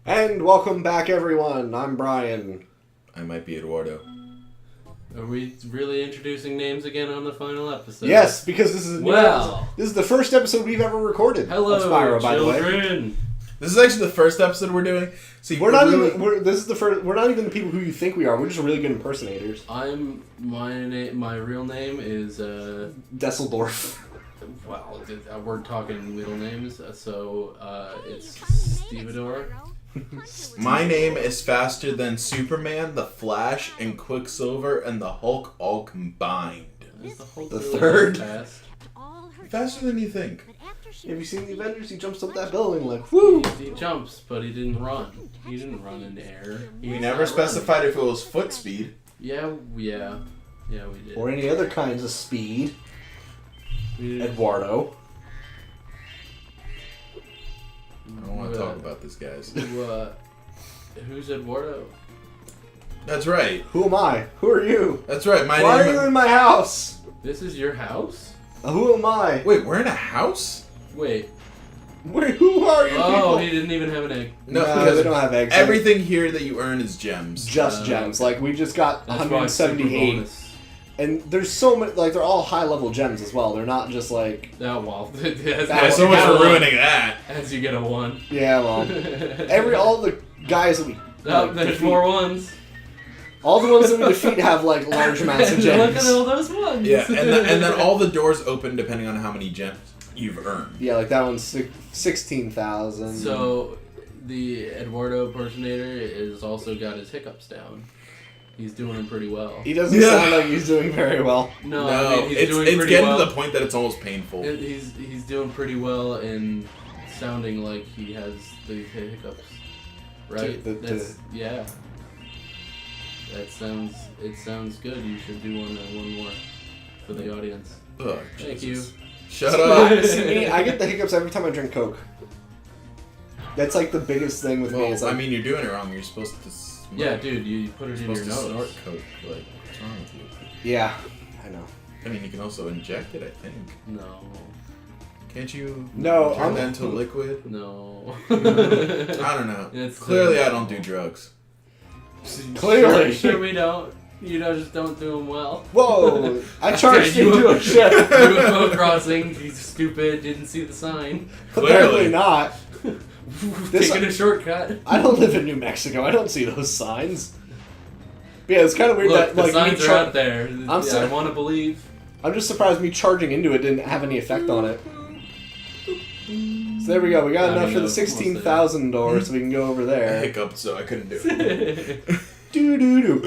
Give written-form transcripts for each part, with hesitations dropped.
And welcome back, everyone. I'm Brian. I might be Eduardo. Are we really introducing names again on the final episode? Yes, because this is this is the first episode we've ever recorded. Hello, of Spyro, by the way. children. This is actually the first episode we're doing. See, We're not even the people who you think we are. We're just really good impersonators. My real name is Desseldorf. well, we're talking middle names, so it's Stevedore. My name is faster than Superman, the Flash, and Quicksilver, and the Hulk all combined. Is the Hulk The really third. that fast? Faster than you think. Have you seen the Avengers? He jumps up that building like, woo! He jumps, but he didn't run. He didn't run in the air. We never specified if it was foot speed. Yeah, we did. Or any other kinds of speed. We did. Eduardo. I don't want to talk about this, guys. Who's Eduardo? That's right. Who am I? Who are you? That's right. Why are you in my house? This is your house? Who am I? Wait, we're in a house? Wait. Wait, who are you Oh, people? he didn't even have an egg. No, they because don't have eggs. everything here that you earn is gems. Just gems. Like, we just got That's why it's super 178. bonus. And there's so many, like, they're all high-level gems as well. They're not just, like... Oh, well. Yeah, so much for ruining that. As you get a 1. Yeah, well... all the guys that we... Oh, like, there's defeat, more ones. all the ones that we defeat have, like, large amounts of gems. Look at all those ones. Yeah, and then all the doors open depending on how many gems you've earned. Yeah, like, that one's 16,000. So, the Eduardo impersonator is also got his hiccups down. He's doing them pretty well. He doesn't sound like he's doing very well. No, I mean, he's doing it's pretty getting well. to the point that it's almost painful. He's doing pretty well in sounding like he has the hiccups. Right? Yeah. It sounds good. You should do one more for the audience. Ugh, Thank Jesus. you. Shut up. See, me, I get the hiccups every time I drink Coke. That's, like, the biggest thing with me. It's Well, like, I mean, you're doing it wrong. You're supposed to. Yeah, dude, you put it in your supposed to nose. snort coke. Like, what's wrong with you? yeah, I know. I mean, you can also inject it. I think. No. Can't you? No, turn that into liquid. No. I don't know. It's Clearly, I don't do drugs. Clearly. Sure we don't. You just don't do them well. Whoa! I charged you into a ship. UFO crossing. He's stupid. Didn't see the sign. Apparently not. Taking a shortcut. I don't live in New Mexico. I don't see those signs. But yeah, it's kind of weird Look, that the like signs me are out there. sorry. I want to believe. I'm just surprised me charging into it didn't have any effect on it. So there we go. We got enough for the 16,000 door, so we can go over I there. hiccuped, so I couldn't do it. Do do do.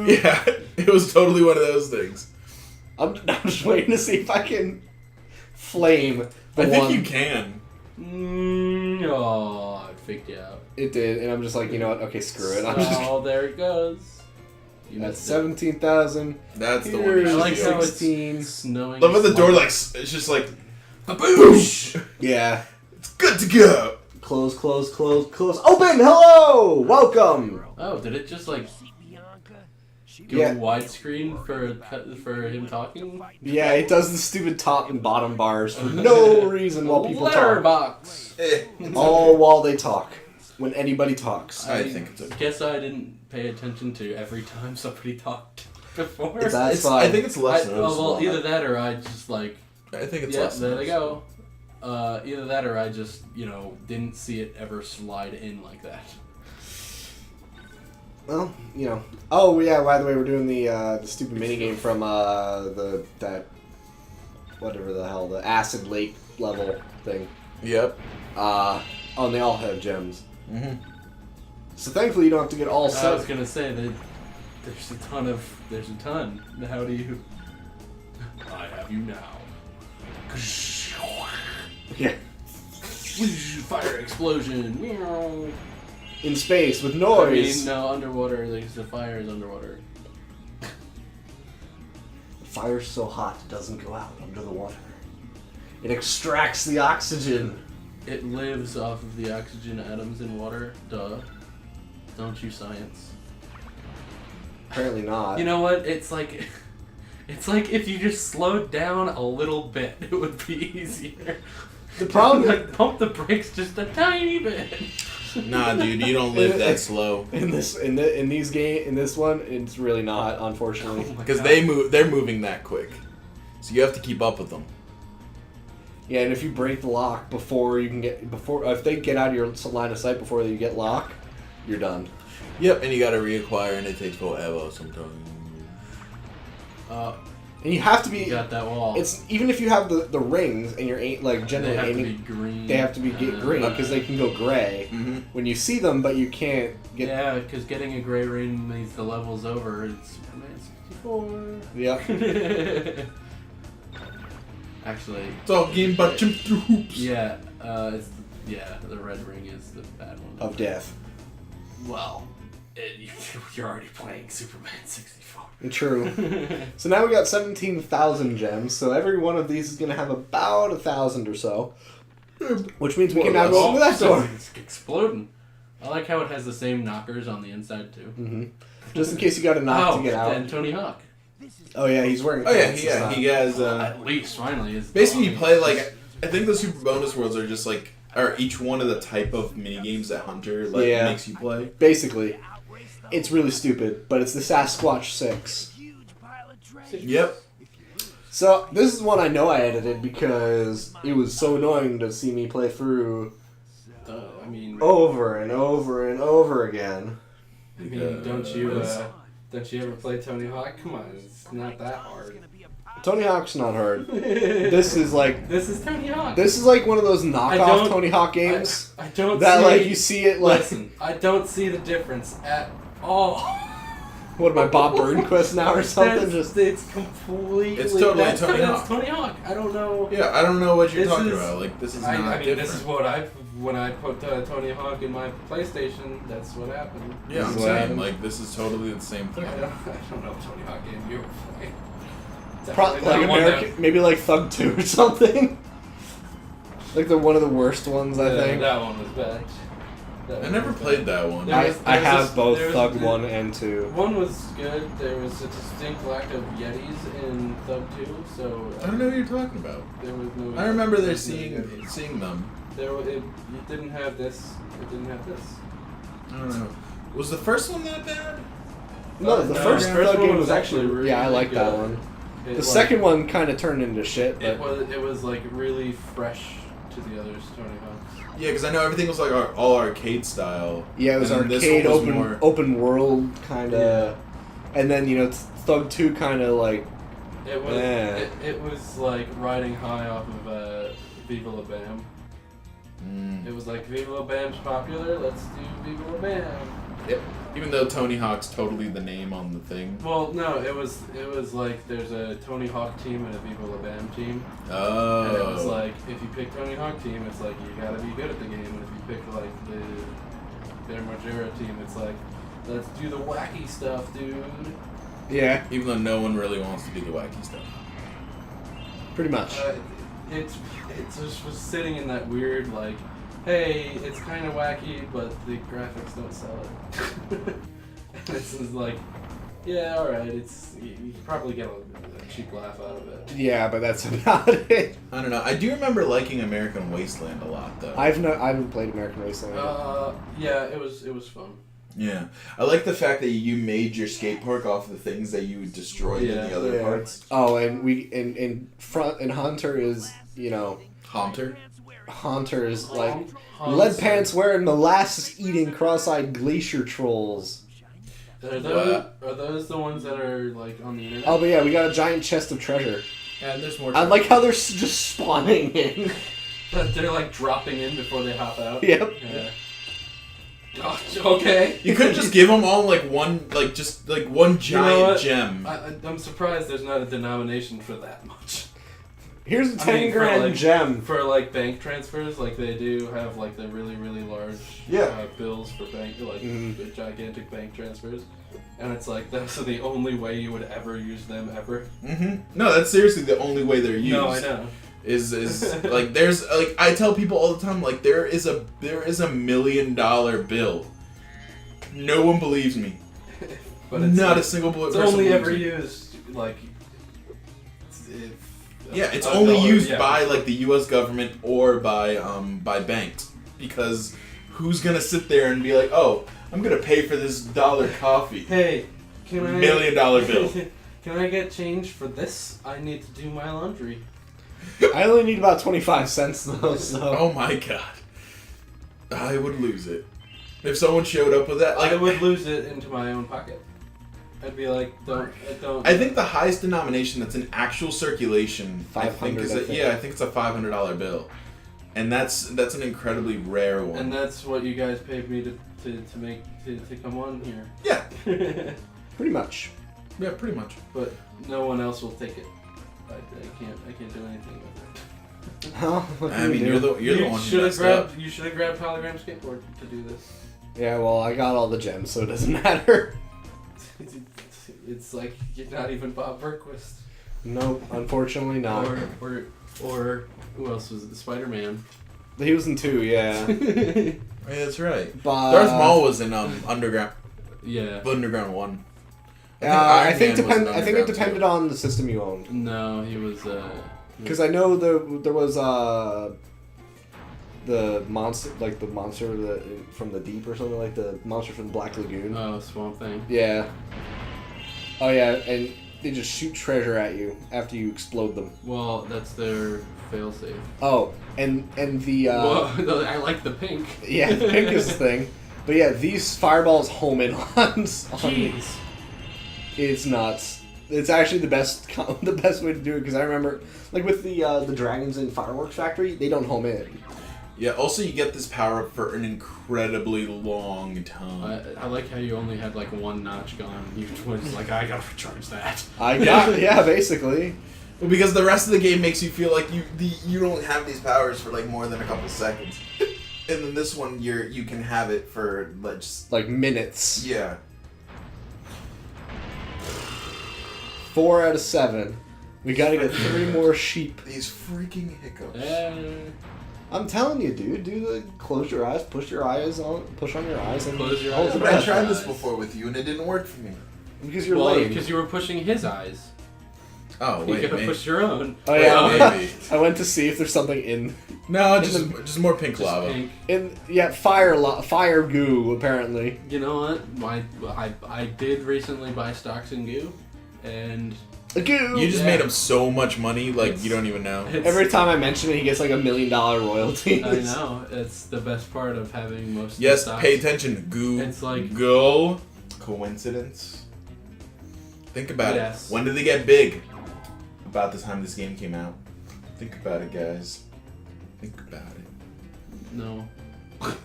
Yeah, it was totally one of those things. I'm just waiting to see if I can flame the I think one. you can. Oh, it faked you out. It did, and I'm just like, you know what? Okay, screw it. I'm just. Oh, there it goes. You That's missed it. 17,000. That's the one. Here's You I like should how do. it's 16. snowing. Love at the door, like it's just like, boosh. Yeah. It's good to go. Close, close, close, close. Open! Hello! Welcome! Oh, did it just like go Yeah. widescreen for him talking? Yeah, it does the stupid top and bottom bars for no reason while people talk. Letterbox. All while they talk. When anybody talks. I think it's okay. Guess I didn't pay attention to every time somebody talked before. That's fine. I think it's less noticeable. well, either that or I just like I think it's yeah, less there they noticeable. go. Either that or I just didn't see it ever slide in like that. Well, Oh, yeah, by the way, we're doing the stupid minigame from that whatever the hell, the Acid Lake level thing. Yep. And they all have gems. Mm-hmm. So thankfully you don't have to get all I was set. gonna say that there's a ton. How do you? I have you now. Yeah. Fire explosion. Meow. In space with I noise. mean, no, underwater. There's the fire is underwater. Fire's so hot it doesn't go out under the water. It extracts the oxygen. It lives off of the oxygen atoms in water. Duh. Don't you science? Apparently not. You know what? It's like if you just slowed down a little bit, it would be easier. The problem like pump the brakes just a tiny bit. Nah, dude, you don't live that slow. In this one, it's really not, unfortunately. Because they're moving that quick, so you have to keep up with them. Yeah, and if you break the lock if they get out of your line of sight before you get lock, you're done. Yep, and you gotta reacquire, and it takes forever sometimes. And you have to be. You got that wall. It's even if you have the rings and you're generally they have aiming. to be green. They have to be green because they can go gray when you see them, but you can't get. Yeah, because getting a gray ring means the level's over. It's Superman 64. Yeah. Actually, Talking about jump through hoops. yeah, the red ring is the bad one. Of death. Well, you're already playing Superman 64. True. So now we got 17,000 gems, so every one of these is going to have about 1,000 or so. Which means we can now go into that door. It's exploding. I like how it has the same knockers on the inside, too. Mm-hmm. Just in case you got a knock to get out. And Tony Hawk. Oh, yeah, he's wearing pants. He has... At least, finally. Basically, you play, like... I think the Super Bonus Worlds are just, like... Or each one of the type of minigames that Hunter, makes you play. Basically. It's really stupid, but it's the Sasquatch 6. Yep. So, this is one I know I edited because it was so annoying to see me play through over and over and over again. I mean, don't you ever play Tony Hawk? Come on, it's not that hard. Tony Hawk's not hard. This is Tony Hawk. This is like one of those knockoff Tony Hawk games. I don't that see, like you see it like. Listen, I don't see the difference at all. What am I, Bob Burnquist now or something? It's completely. It's totally Tony Hawk. It's Tony Hawk. I don't know. Yeah, I don't know what you're talking about. Like this is not I mean, different. this is what when I put Tony Hawk in my PlayStation. That's what happened. Yeah, I'm saying like this is totally the same thing. I don't know Tony Hawk game you were playing. Probably like American, maybe like Thug 2 or something. Like one of the worst ones, I think. That one was bad. I never played that one. I have both Thug 1 and 2. One was good. There was a distinct lack of Yetis in Thug 2, so... I don't know what you're talking about. There was no... I remember seeing them. It didn't have this. It didn't have this. I don't know. Was the first one that bad? No, the first Thug game was actually really yeah, I like good. that one. The second one kind of turned into shit. But it was like really fresh to the others Tony Hawk's. Yeah, because I know everything was like all arcade style. Yeah, it was arcade, open world kind of, and then Thug 2 kind of like. It was it was like riding high off of Viva La Bam. It was like Viva La Bam's popular. Let's do Viva La Bam. Yep. Even though Tony Hawk's totally the name on the thing. Well, no, it was like there's a Tony Hawk team and a Viva La Bam team. Oh. And it was like if you pick Tony Hawk team, it's like you gotta be good at the game, and if you pick like their Majora team, it's like let's do the wacky stuff, dude. Yeah. Even though no one really wants to do the wacky stuff. Pretty much. It just was sitting in that weird like. Hey, it's kind of wacky, but the graphics don't sell it. This is like, yeah, alright, you can probably get a cheap laugh out of it. Yeah, but that's about it. I don't know. I do remember liking American Wasteland a lot, though. I haven't played American Wasteland. Yeah, it was fun. Yeah, I like the fact that you made your skate park off the things that you destroyed in the other parts. Oh, and and Hunter is Hunter is like lead pants wearing molasses eating cross-eyed glacier trolls. Are those the ones that are like on the internet? Oh, but yeah, we got a giant chest of treasure. And there's more. I like how they're just spawning in. They're like dropping in before they hop out. Yep. Yeah. Oh, okay. You could just give them all one giant gem. I'm surprised there's not a denomination for that much. Here's a 10 grand gem. For like bank transfers, like they do have like the really, really large bills for bank, like the gigantic bank transfers. And it's like, that's the only way you would ever use them ever. Mm-hmm. No, that's seriously the only way they're used. No, I know. Is like there's like I tell people all the time like there is a $1 million bill. No one believes me. But it's not like, a single bullet. It's only ever used like. It's only used by like the U.S. government or by banks because who's gonna sit there and be like, oh, I'm gonna pay for this $1 coffee? Hey, can I... $1 million bill. Can I get change for this? I need to do my laundry. I only need about 25 cents though, so... Oh my god. I would lose it. If someone showed up with that, like... I would lose it into my own pocket. I'd be like, don't... I think the highest denomination that's in actual circulation, I think it's a $500 bill. And that's an incredibly rare one. And that's what you guys paid me to come on here. Yeah. Pretty much. Yeah, pretty much. But no one else will take it. I can't do anything with it. Oh, I mean, you're the one who messed up. You should have grabbed Hologram Skateboard to do this. Yeah, well, I got all the gems, so it doesn't matter. It's like you're not even Bob Berquist. Nope, unfortunately not. Or who else was it? Spider-Man. He was in 2, yeah. Yeah, that's right. But, Darth Maul was in Underground. Yeah. Underground 1. I think it depended on the system you owned. No, he was. Because I know there was the monster, like the monster from the deep or something, like the monster from Black Lagoon. Oh, Swamp Thing. Yeah. Oh yeah, and they just shoot treasure at you after you explode them. Well, that's their failsafe. Oh, and the. Well, I like the pink. Yeah, the pink is the thing, but yeah, these fireballs home in on Jeez. It's nuts. It's actually the best way to do it because I remember, like with the dragons in Fireworks Factory, they don't home in. Yeah. Also, you get this power up for an incredibly long time. I like how you only had like one notch gone. You was like, I gotta recharge that. Yeah, basically. Well, because the rest of the game makes you feel like you don't have these powers for like more than a couple seconds, and then this one you can have it for like minutes. Yeah. 4 out of 7. We gotta get 3 more sheep. These freaking hiccups. I'm telling you, dude. Close your eyes, push on your eyes, and Close your hold eyes. the But I breath. tried this before with you, and it didn't work for me. Because you're lame. Because you were pushing his eyes. Oh You wait, gotta maybe. push your own. Oh yeah, Maybe. I went to see if there's something in No, just more pink Just lava. pink. fire goo apparently. You know what? I did recently buy stocks in goo, and A goo. You just made him so much money, like you don't even know. Every time I mention it, he gets like $1 million royalties. I know, it's the best part of having most. Yes, of the stocks. pay attention. Goo. It's like go. Coincidence? Think about Yes. it. When did they get big? About the time this game came out. Think about it, guys. Think about it. No.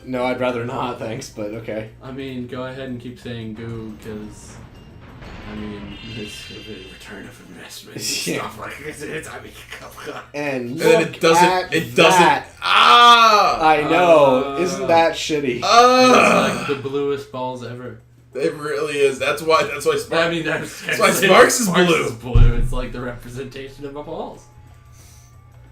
No, I'd rather not, thanks, but okay. I mean, go ahead and keep saying goo, because, I mean, it's a return of investment and Yeah. stuff like this. I mean, And And then look at it doesn't. that. Ah! I know. Isn't that shitty? Ah! It's like the bluest balls ever. It really is. That's why Sparks. I mean, that's why Sparks is blue. It's like the representation of my balls.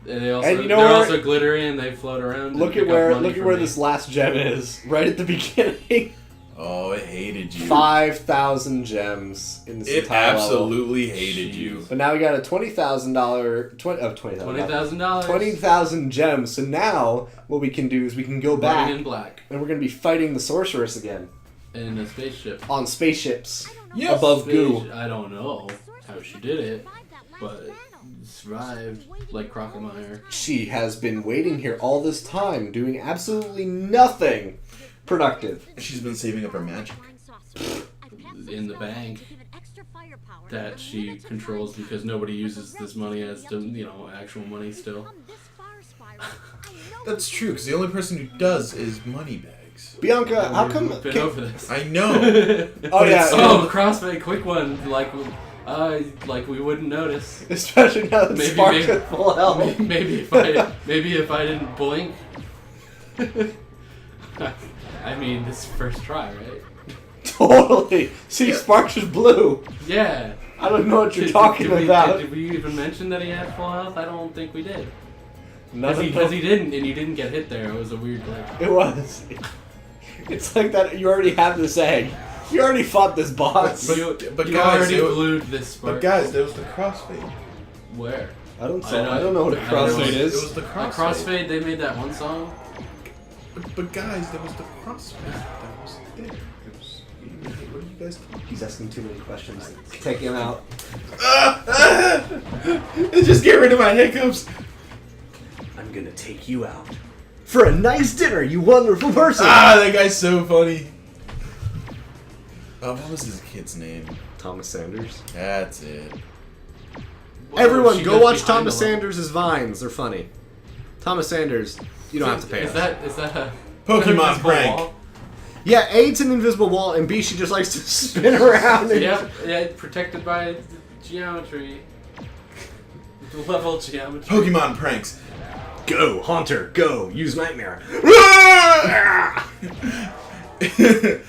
And And you know they're where- also glittery and they float around. Look at where this last gem is. Right at the beginning. Oh, it hated you. 5,000 gems in this It entire level. absolutely hated you. But now we got a $20,000 $20,000. 20,000 gems. So now what we can do is we can go back Living in black and we're gonna be fighting the sorceress again in a spaceship. on spaceships Yes. above goo. I don't know how she did it, but survived like Crocomire. She has been waiting here all this time, doing absolutely nothing productive. She's been saving up her magic. In the bank that she controls because nobody uses this money as actual money still. That's true, because the only person who does is Moneybags. Bianca, how come? We've been over this? I know. Oh yeah, Oh, crossfade, quick one. Like we wouldn't notice. especially now that Spark's at full health. Maybe if I didn't blink. I mean, this is first try, right? Totally. See, Yeah. Sparks is blue. Yeah. I don't know what you're Did- talking did we- about. Did we even mention that he had full health? I don't think we did. None of Because them- he didn't, and you didn't get hit there. It was a weird glitch. It was. It's like that. You already have this egg. You already fought this boss. But you guys, already it was- glued this spark. But guys, there was the crossfade. Where? I don't I know what a crossfade It is. was the A crossfade. crossfade, they made that one song. But guys, there was the crossfit that was there. What are you guys talking? He's asking too many questions. Take him out. Just get rid of my hiccups. I'm gonna take you out. For a nice dinner, you wonderful person! That guy's so funny. What was his kid's name? Thomas Sanders. That's it. Everyone, She go goes watch behind Thomas the level. Sanders' Vines. They're funny. Thomas Sanders, you don't have to pay Is us. that a Pokemon invisible prank. wall? Yeah, A, it's an invisible wall, and B, she just likes to spin around. And Yep, yeah, protected by geometry. Level geometry. Pokemon pranks. Go, Haunter, go. Use Nightmare.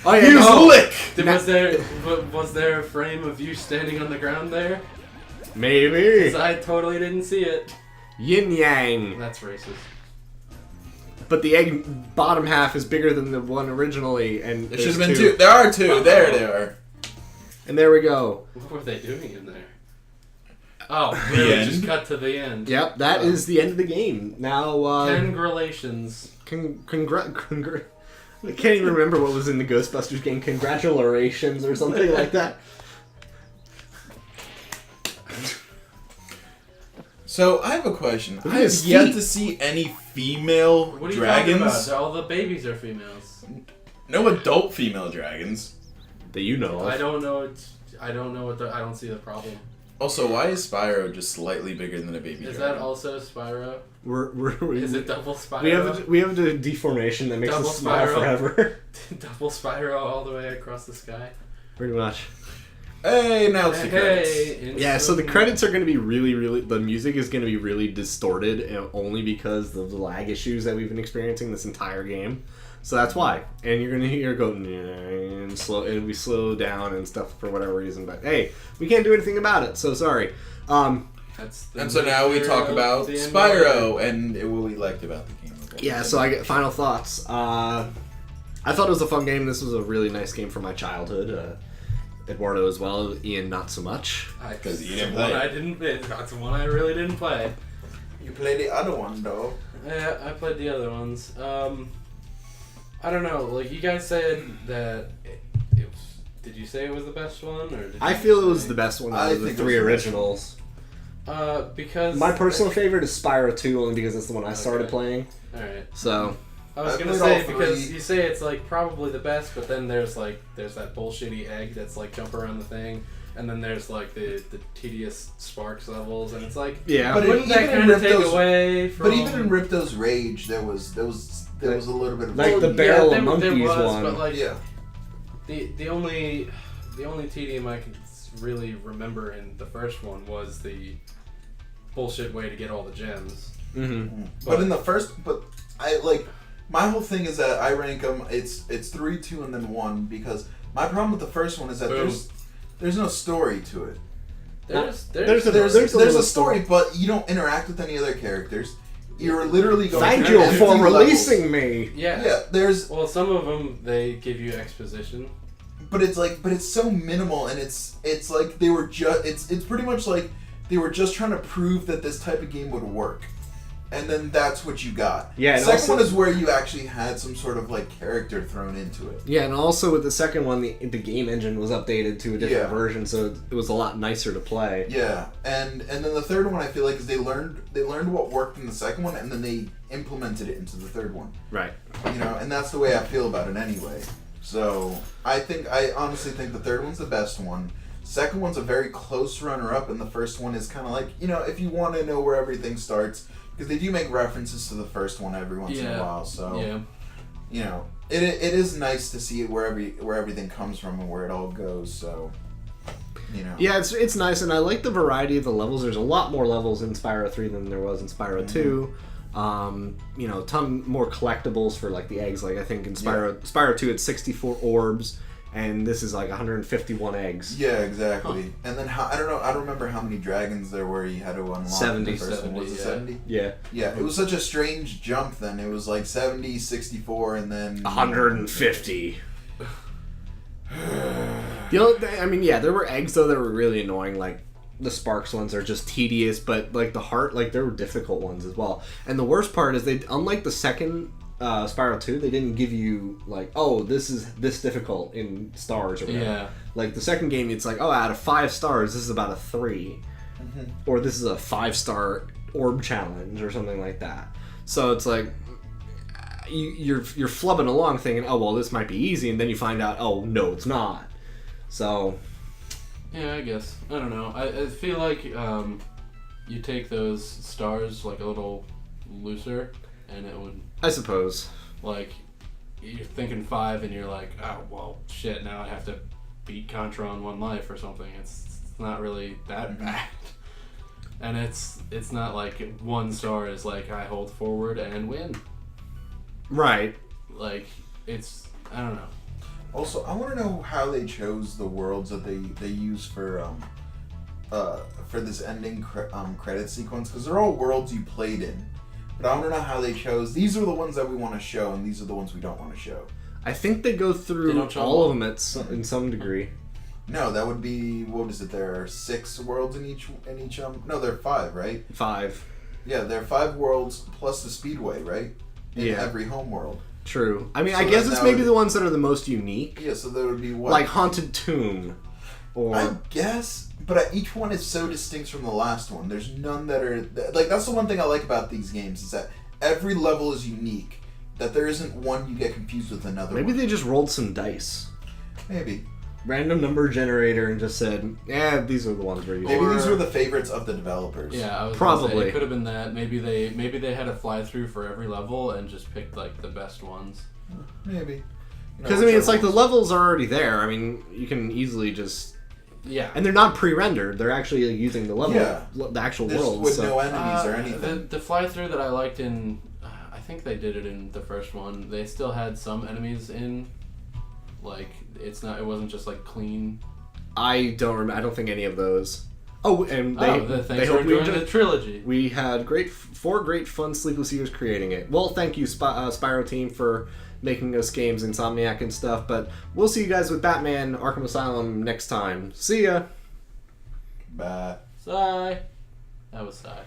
Oh yeah, Use no. lick. Was there a frame of you standing on the ground there? Maybe. 'Cause I totally didn't see it. Yin Yang. That's racist. But the egg bottom half is bigger than the one originally, and There should there's have been two. There are two. There they are. And there we go. What were they doing in there? Oh, The really? end. Just cut to the end. Yep, that is the end of the game. Now, Congratulations. I can't even remember what was in the Ghostbusters game. Congratulations or something like that. So I have a question. Look at I have his yet feet. to see any female What are you dragons. talking about? All the babies are females. No adult female dragons. That you know of. I don't know. I don't know what the. I don't see the problem. Also, why is Spyro just slightly bigger than a baby Is dragon? that also Spyro? We're Is it double Spyro? we have a deformation that makes Double us smile Spyro. forever. Double Spyro all the way across the sky. Pretty much. Hey, now it's the credits. Yeah, so the credits are going to be really, the music is going to be really distorted, and only because of the lag issues that we've been experiencing this entire game. So that's why. And you're going to hear it go, and slow, it'll be slowed down and stuff for whatever reason. But hey, we can't do anything about it, so sorry. That's the And so now we talk about the end Spyro and what we liked about the game. Yeah, so I get final thoughts. I thought it was a fun game. This was a really nice game from my childhood. Eduardo as well. Ian, not so much. Because you didn't One play. I didn't. That's the one I really didn't play. You played the other one though. Yeah, I played the other ones. I don't know. Like you guys said that it was. Did you say it was the best one, or did I you feel it say- was the best one out I of the think it three was the best originals. Because My personal favorite is Spyro 2, only because it's the one I started Okay. playing. All right. So, I was I gonna played say all because three. you say it's like probably the best, but then there's that bullshitty egg that's like jump around the thing, and then there's like the tedious Sparks levels, and it's like yeah. But wouldn't that even in kind of take Ripto's- away from? But even in Ripto's Rage, there was a little bit of Like the yeah, Barrel there, of Monkeys there was, one. but like yeah. the only tedium I can really remember in the first one was the bullshit way to get all the gems. Mm-hmm. But in the first, but I like my whole thing is that I rank them. It's 3, 2, and then 1 because my problem with the first one is that Boom. there's no story to it. There's there's a- There's little a story, but you don't interact with any other characters. You're literally going. Thank through you empty for levels. releasing me. yeah. Yeah, there's, Well, some of them they give you exposition. but it's so minimal, and it's like they were just. It's pretty much like they were just trying to prove that this type of game would work. And then that's what you got. Yeah, The and second also- one is where you actually had some sort of like character thrown into it. Yeah, and also with the second one, the game engine was updated to a different Yeah. version, so it was a lot nicer to play. Yeah, and then the third one I feel like is they learned what worked in the second one, and then they implemented it into the third one. Right. You know, and that's the way I feel about it anyway. So I honestly think the third one's the best one. Second one's a very close runner-up, and the first one is kind of like, you know, if you want to know where everything starts, because they do make references to the first one every once in a while. So Yeah. you know, it is nice to see where everything comes from and where it all goes. So you know, Yeah, it's nice, and I like the variety of the levels. There's a lot more levels in Spyro 3 than there was in Spyro 2. You know, a ton more collectibles for like the eggs. Like I think in Spyro 2 it's 64 orbs, and this is like 151 eggs. Yeah, exactly. And then I don't remember how many dragons there were you had to unlock. 70. In the first one. Was it 70? Yeah. Yeah, it was such a strange jump then. It was like 70, 64, and then 150. I mean, yeah, there were eggs though that were really annoying. Like the Sparks ones are just tedious, but like the heart, like there were difficult ones as well. And the worst part is unlike the second Spyro 2, they didn't give you like, oh, this is this difficult in stars or whatever. Yeah. Like the second game, it's like, oh, out of 5 stars, this is about a 3, or this is a 5-star orb challenge or something like that. So it's like you're flubbing along thinking, oh well, this might be easy, and then you find out, oh no, it's not. So yeah, I guess I don't know. I feel like you take those stars like a little looser, and it would. I suppose. Like you're thinking 5, and you're like, oh well, shit. Now I have to beat Contra on 1 life or something. It's not really that bad. And it's not like 1 star is like I hold forward and win. Right. Like it's I don't know. Also, I want to know how they chose the worlds that they use for this ending credit sequence, because they're all worlds you played in. But I want to know how they chose. These are the ones that we want to show, and these are the ones we don't want to show. I think they go through all of them in some degree. No, that would be, what is it? There are 6 worlds in each. No, there are 5, right? 5. Yeah, there are 5 worlds plus the speedway, right? In Yeah. every home world. True. I mean, So I guess that it's maybe would- the ones that are the most unique. Yeah, so there would be what? Like Haunted Tomb. Or I guess, but each one is so distinct from the last one. There's none that are like. That's the one thing I like about these games is that every level is unique. That there isn't one you get confused with another. maybe one. they just rolled some dice. Maybe. Random number generator and just said, yeah, these are the ones we're using. Maybe these were the favorites of the developers. Yeah, I was Probably. Gonna say, it could have been that. Maybe they had a fly through for every level and just picked like the best ones. Maybe. Because, I mean, it's like the levels are already there. I mean, you can easily just... Yeah. And they're not pre-rendered. They're actually using the level, Yeah. The actual This world. with So. no enemies or anything. The fly through that I liked in, I think they did it in the first one. They still had some enemies in, like it wasn't just like clean. I don't remember. I don't think any of those. Oh, and Thanks they for hope we enjoying the enjoyed. trilogy. We had 4 great, fun, sleepless years creating it. Well, thank you, Spyro team, for making us games, Insomniac and stuff. But we'll see you guys with Batman Arkham Asylum next time. See ya! Bye. Sigh. That was sigh.